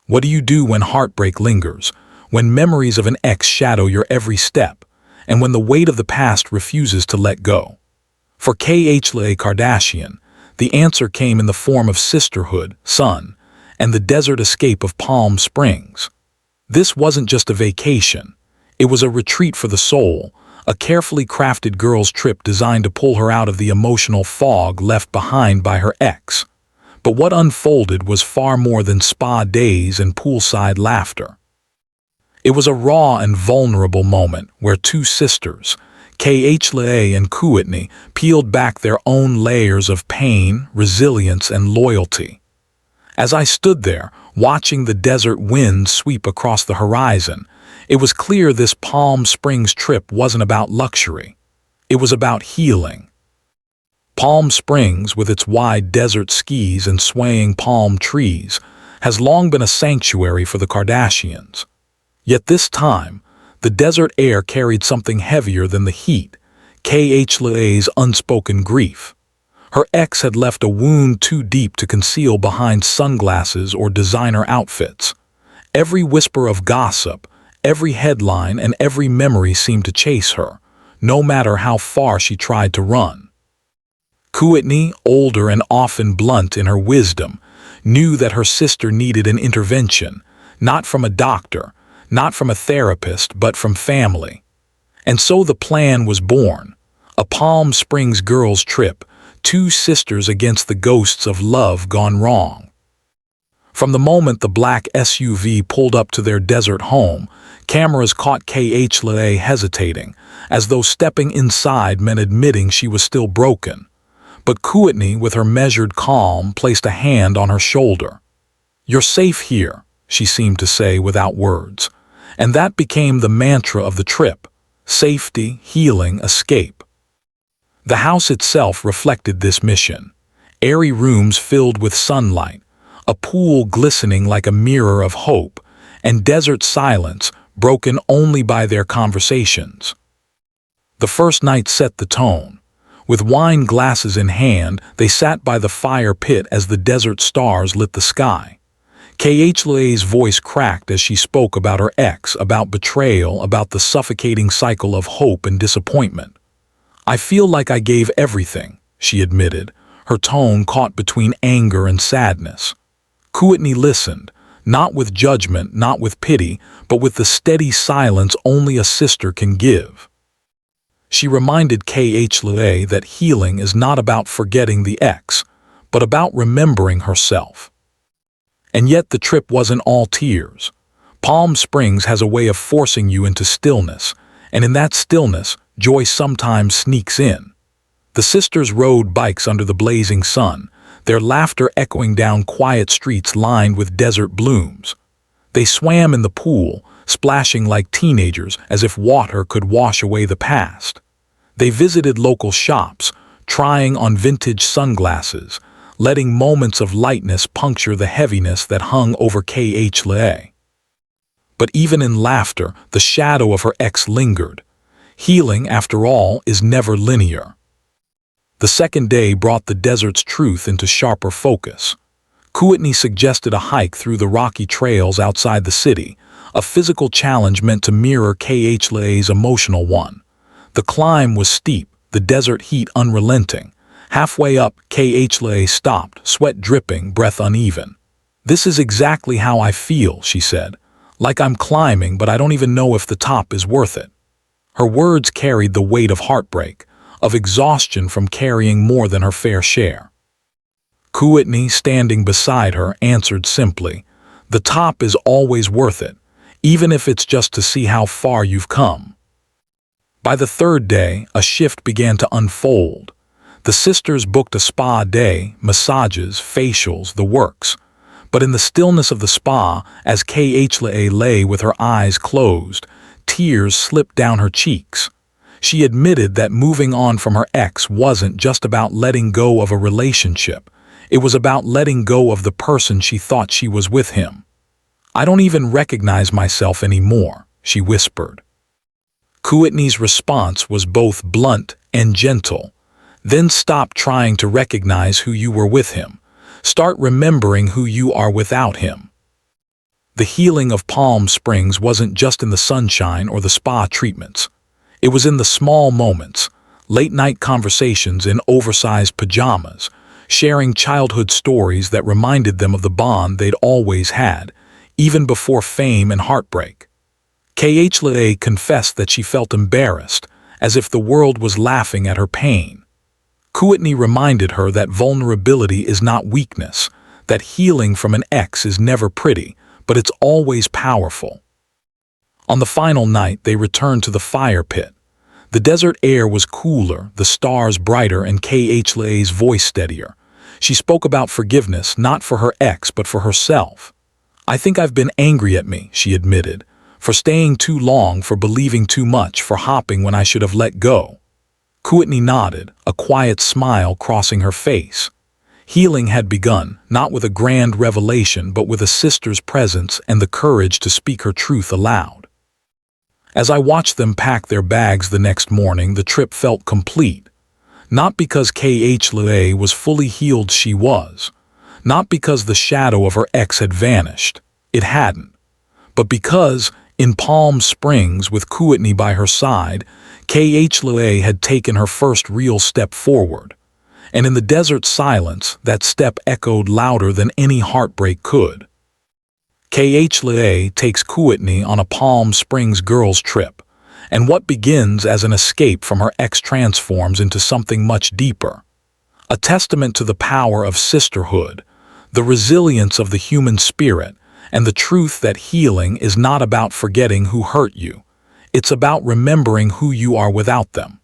What do you do when heartbreak lingers, when memories of an ex shadow your every step, and when the weight of the past refuses to let go? For Khloé Kardashian, the answer came in the form of sisterhood, son, and the desert escape of Palm Springs. This wasn't just a vacation. It was a retreat for the soul, a carefully crafted girls' trip designed to pull her out of the emotional fog left behind by her ex. But what unfolded was far more than spa days and poolside laughter. It was a raw and vulnerable moment where two sisters, Khloé and Kourtney, peeled back their own layers of pain, resilience, and loyalty. As I stood there, watching the desert wind sweep across the horizon, it was clear this Palm Springs trip wasn't about luxury. It was about healing. Palm Springs, with its wide desert skis and swaying palm trees, has long been a sanctuary for the Kardashians. Yet this time, the desert air carried something heavier than the heat, Khloé's unspoken grief. Her ex had left a wound too deep to conceal behind sunglasses or designer outfits. Every whisper of gossip, every headline, and every memory seemed to chase her, no matter how far she tried to run. Kourtney, older and often blunt in her wisdom, knew that her sister needed an intervention, not from a doctor, not from a therapist, but from family. And so the plan was born, a Palm Springs girls' trip, two sisters against the ghosts of love gone wrong. From the moment the black SUV pulled up to their desert home, cameras caught Khloé hesitating, as though stepping inside meant admitting she was still broken. But Kourtney, with her measured calm, placed a hand on her shoulder. "You're safe here," she seemed to say without words. And that became the mantra of the trip: safety, healing, escape. The house itself reflected this mission. Airy rooms filled with sunlight, a pool glistening like a mirror of hope, and desert silence broken only by their conversations. The first night set the tone. With wine glasses in hand, they sat by the fire pit as the desert stars lit the sky. Khloé's voice cracked as she spoke about her ex, about betrayal, about the suffocating cycle of hope and disappointment. "I feel like I gave everything," she admitted, her tone caught between anger and sadness. Kourtney listened, not with judgment, not with pity, but with the steady silence only a sister can give. She reminded Khloé that healing is not about forgetting the ex, but about remembering herself. And yet the trip wasn't all tears. Palm Springs has a way of forcing you into stillness, and in that stillness, joy sometimes sneaks in. The sisters rode bikes under the blazing sun, their laughter echoing down quiet streets lined with desert blooms. They swam in the pool, splashing like teenagers as if water could wash away the past. They visited local shops, trying on vintage sunglasses, letting moments of lightness puncture the heaviness that hung over Khloé. But even in laughter, the shadow of her ex lingered. Healing, after all, is never linear. The second day brought the desert's truth into sharper focus. Kourtney suggested a hike through the rocky trails outside the city, a physical challenge meant to mirror Khloé's emotional one. The climb was steep, the desert heat unrelenting. Halfway up, Khloé stopped, sweat dripping, breath uneven. "This is exactly how I feel," she said. "Like I'm climbing, but I don't even know if the top is worth it." Her words carried the weight of heartbreak, of exhaustion from carrying more than her fair share. Kourtney, standing beside her, answered simply, "The top is always worth it, even if it's just to see how far you've come." By the third day, a shift began to unfold. The sisters booked a spa day, massages, facials, the works. But in the stillness of the spa, as Khloé lay with her eyes closed, tears slipped down her cheeks. She admitted that moving on from her ex wasn't just about letting go of a relationship. It was about letting go of the person she thought she was with him. "I don't even recognize myself anymore," she whispered. Kourtney's response was both blunt and gentle. "Then stop trying to recognize who you were with him. Start remembering who you are without him." The healing of Palm Springs wasn't just in the sunshine or the spa treatments. It was in the small moments, late-night conversations in oversized pajamas, sharing childhood stories that reminded them of the bond they'd always had, even before fame and heartbreak. Khloé confessed that she felt embarrassed, as if the world was laughing at her pain. Kourtney reminded her that vulnerability is not weakness, that healing from an ex is never pretty, but it's always powerful. On the final night, they returned to the fire pit. The desert air was cooler, the stars brighter, and Khloé's voice steadier. She spoke about forgiveness, not for her ex, but for herself. "I think I've been angry at me," she admitted, "for staying too long, for believing too much, for hopping when I should have let go." Kourtney nodded, a quiet smile crossing her face. Healing had begun, not with a grand revelation, but with a sister's presence and the courage to speak her truth aloud. As I watched them pack their bags the next morning, the trip felt complete. Not because Khloé was fully healed, she was. Not because the shadow of her ex had vanished. It hadn't. But because, in Palm Springs with Kourtney by her side, Khloé had taken her first real step forward. And in the desert silence, that step echoed louder than any heartbreak could. Khloé takes Kourtney on a Palm Springs girls' trip, and what begins as an escape from her ex transforms into something much deeper. A testament to the power of sisterhood, the resilience of the human spirit, and the truth that healing is not about forgetting who hurt you. It's about remembering who you are without them.